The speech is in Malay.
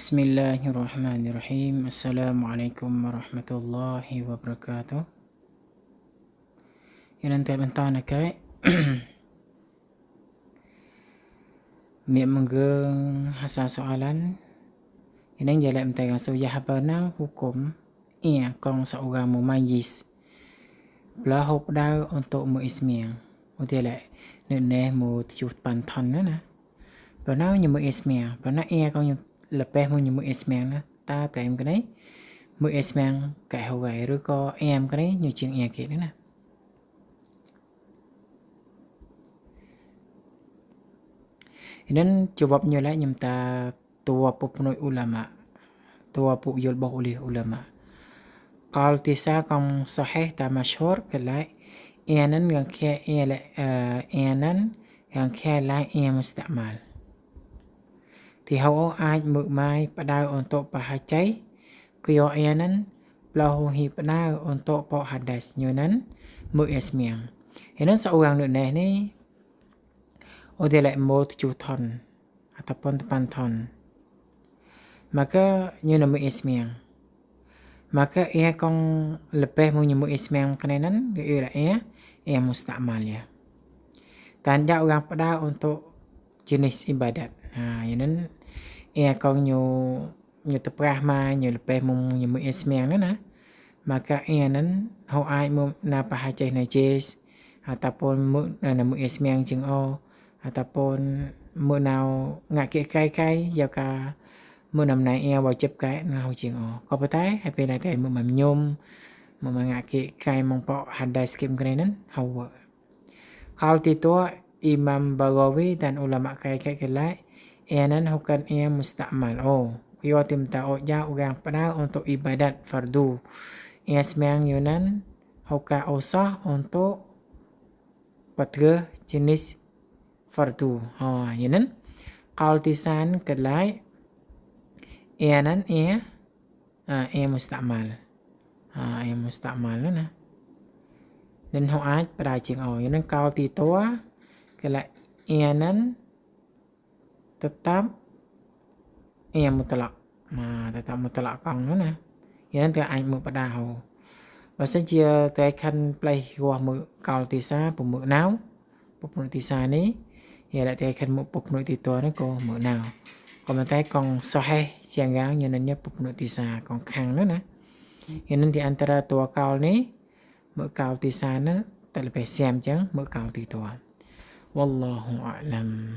Bismillahirrahmanirrahim. Assalamualaikum warahmatullahi wabarakatuh. Yang bentang nak kai. Miak menggeng hasa soalan. Yang jalan bentang so ya habana hukum ia kong seorang mumayyiz. Belah dah untuk mu ismiang. Udah lah. Neneh mu tujuh pantan na. Benar nyu mu ismiang. Benar ia kong lepas mu nyu mu ismiang na. Ta tem cái đấy. Mu ismiang cái hậu gái rồi có em cái đấy nyu chuyện ia kia nữa nè. Dan coba nyala nyemta tua pupnoi ulama. Tua pu yul bah oleh ulama. Qal tisa kong sahih ta masyhur kelai ianan yang kia ianan yang kia lai ia mustamal. Thì hậu ai mực mai padau untuk pahacai kyo ianan belahu hi padau untuk po hadas nyunan mu ismiang. Ianan seorang nuneh ni udah lại một chu ton ataupun 8 ton. Maka nyu nama ismiang. Maka ia kong lepas mu nyu ismiang kenenan dia ia mustamal ya. Tanda orang pada untuk jenis ibadat. Yanan ia kong nyu teprah mai nyu lepas mu nyu ismiang na. Maka ia nan hau ai mu na pahacai najis ataupun mu nama ismiang jeng ataupun mu nào ngak kai giao ka mu năm nay eo vào chụp cái nào chuyện có phải thấy hay bên này thì mu mầm nhôm mu mà ngak kai mong po hadai skim kenan hau kalau itu Imam Baghawi dan ulama kai kelai enan hukan ia mustamal yo tim ta ya orang pada untuk ibadat fardu ia semang yunan huka usah untuk patra jenis fardu. Yanan kalau tisan kelai ianan ia mustamal. Ia mustamal na. Dan ho aj pada jing yanan kalau titua kelai ianan tetap ia mutlak. Tetap mutlak kang na. Yanan dia aj mu pada ho. Bahasa dia tekan play gua mu kalau tisa pemu nau. Pemu tisa ni ya lại thấy khăn một bục nội tì toa nó có mở nào còn mà tay còn so hay chàng gáo như nên nhớ bục nội tì xa còn khăn nữa nè cho nên thì antara tua cao ní mở cao tì xa nó tại là phải xem chứ mở cao tì toa wallahu a'lam.